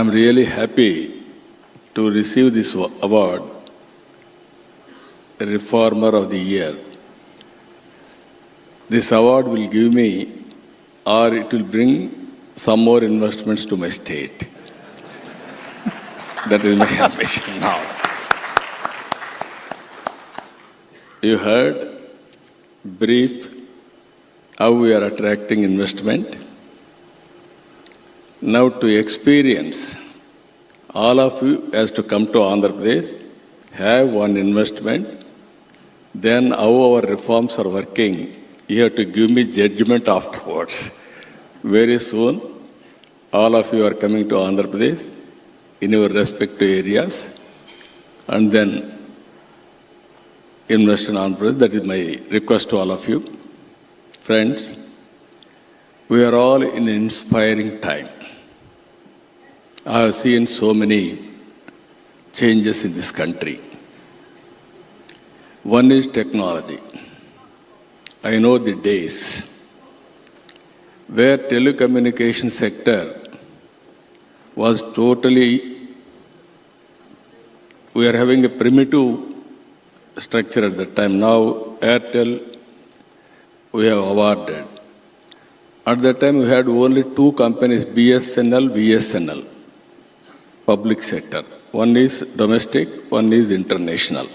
am really happy to receive this award, Reformer of the Year. This award will give me, or it will bring some more investments to my state. That is my ambition now. You heard brief how we are attracting investment. Now to experience, all of you has to come to Andhra Pradesh, have one investment, then how our reforms are working, you have to give me judgment afterwards. Very soon, all of you are coming to Andhra Pradesh in your respective areas, and then invest in Andhra Pradesh. That is my request to all of you. Friends, we are all in an inspiring time. I have seen so many changes in this country. One is technology. I know the days where telecommunication sector was totally, we are having a primitive structure at that time. Now, Airtel, we have awarded. At that time, we had only two companies, BSNL, VSNL, public sector. One is domestic, one is international.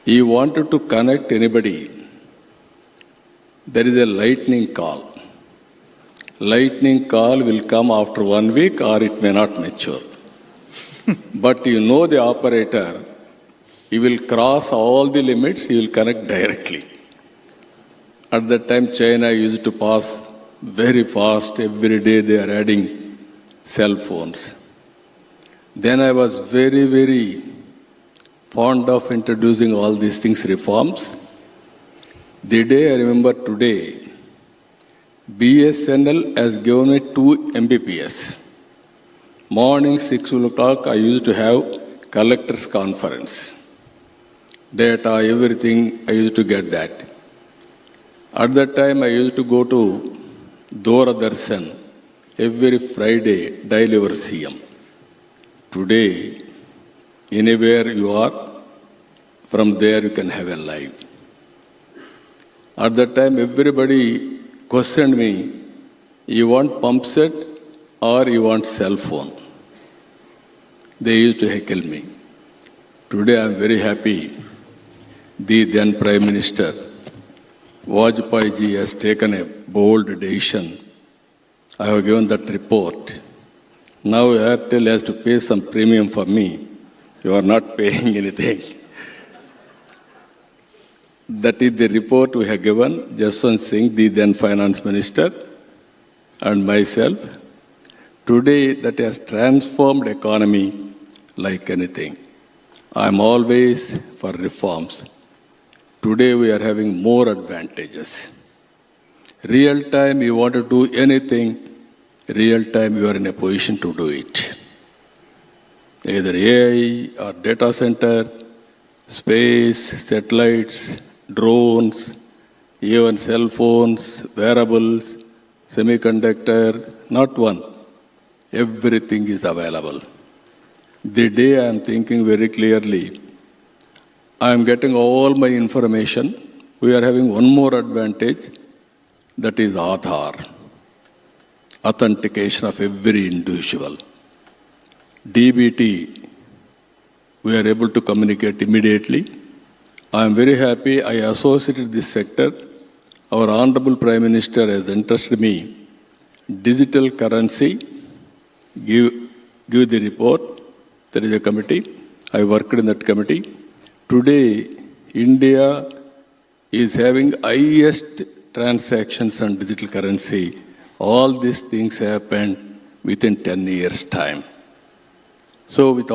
You wanted to connect anybody, there is a lightning call. Lightning call will come after 1 week or it may not mature. But you know the operator, he will cross all the limits, he will connect directly. At that time, China used to pass very fast. Every day they are adding cell phones. Then I was very, very fond of introducing all these things, reforms. The day I remember today, BSNL has given me 2 Mbps. Morning 6 o'clock, I used to have collector's conference. Data, everything, I used to get that. At that time, I used to go to Doordarshan every Friday, dial your CM. Today, anywhere you are, from there you can have a live. At that time, everybody questioned me, you want pump set or you want cell phone? They used to heckle me. Today, I am very happy. The then Prime Minister, Vajpayee ji, has taken a bold decision. I have given that report. Now Airtel has to pay some premium for me. You are not paying anything. That is the report we have given, Jaswant Singh, the then Finance Minister, and myself. Today, that has transformed economy like anything. I am always for reforms. Today, we are having more advantages. Real time, you want to do anything, real time, you are in a position to do it. Either AI or data center, space, satellites, drones, even cell phones, wearables, semiconductor, not one. Everything is available. The day I am thinking very clearly, I am getting all my information. We are having one more advantage, that is Aadhaar, authentication of every individual. DBT, we are able to communicate immediately. I am very happy I associated this sector. Our Honorable Prime Minister has entrusted me digital currency, give the report. There is a committee. I worked in that committee. Today, India is having highest transactions on digital currency. All these things happened within 10 years' time. So with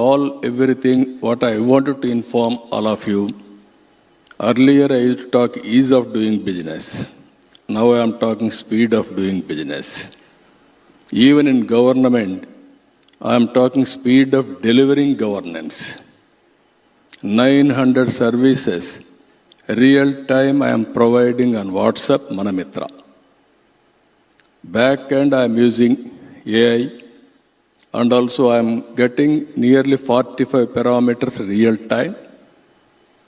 everything, what I wanted to inform all of you, earlier I used to talk ease of doing business. Now I am talking speed of doing business. Even in government, I am talking speed of delivering governance. 900 services, real time I am providing on WhatsApp, Manamitra. Back end I am using AI. and also I am getting nearly 45 parameters real time,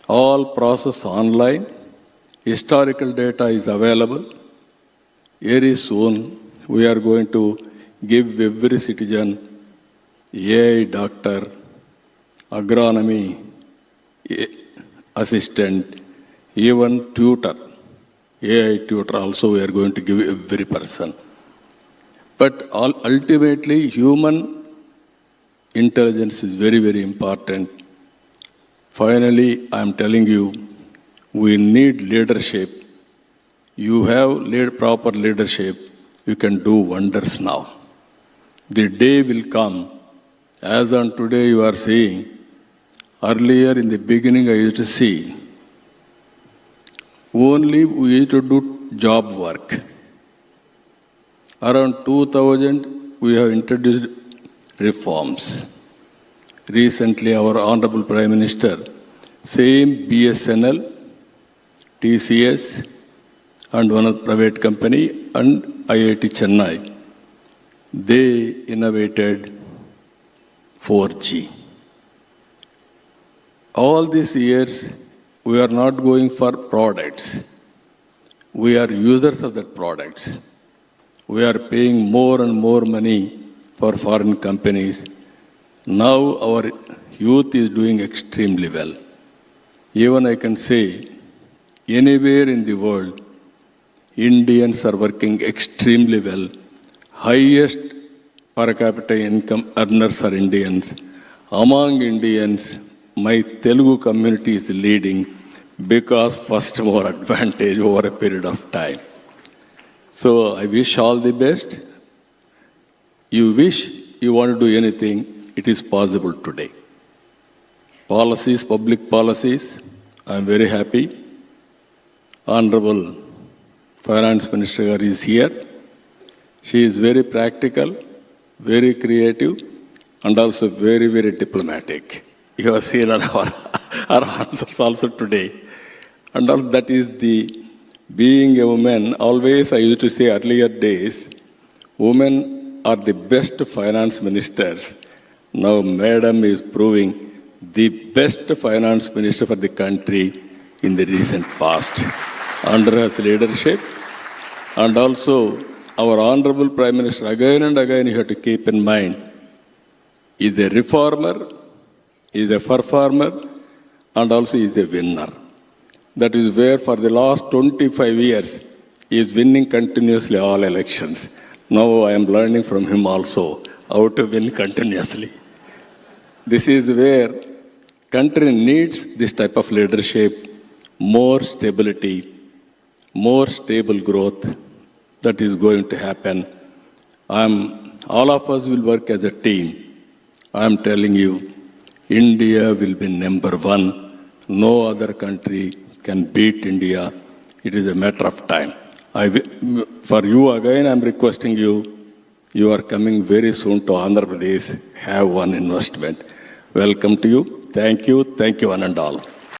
all processed online, historical data is available. Very soon we are going to give every citizen AI doctor, agronomy assistant, even tutor, AI tutor also we are going to give every person. But ultimately, human intelligence is very, very important. Finally, I am telling you, we need leadership. You have proper leadership, you can do wonders now. The day will come, as on today you are seeing, earlier in the beginning I used to see, only we used to do job work. Around 2000, we have introduced reforms. Recently, our Honorable Prime Minister, same BSNL, TCS, and one of the private company, and IIT Chennai, they innovated 4G. All these years, we are not going for products. We are users of that products. We are paying more and more money for foreign companies. Now our youth is doing extremely well. Even I can say, anywhere in the world, Indians are working extremely well. Highest per capita income earners are Indians. Among Indians, my Telugu community is leading because first more advantage over a period of time. So I wish all the best. You wish you want to do anything, it is possible today. Policies, public policies, I am very happy. Honorable Finance Minister is here. She is very practical, very creative, and also very, very diplomatic. You have seen our answers also today. And also that is the being a woman. Always I used to say earlier days, women are the best finance ministers. Now Madam is proving the best finance minister for the country in the recent past. Under her leadership, and also our Honorable Prime Minister, again and again you have to keep in mind, is a reformer, is a performer, and also is a winner. That is where for the last 25 years, he is winning continuously all elections. Now I am learning from him also how to win continuously. This is where country needs this type of leadership, more stability, more stable growth. That is going to happen. All of us will work as a team. I am telling you, India will be number one. No other country can beat India. It is a matter of time. For you again, I am requesting you, you are coming very soon to Andhra Pradesh, have one investment. Welcome to you. Thank you, one and all.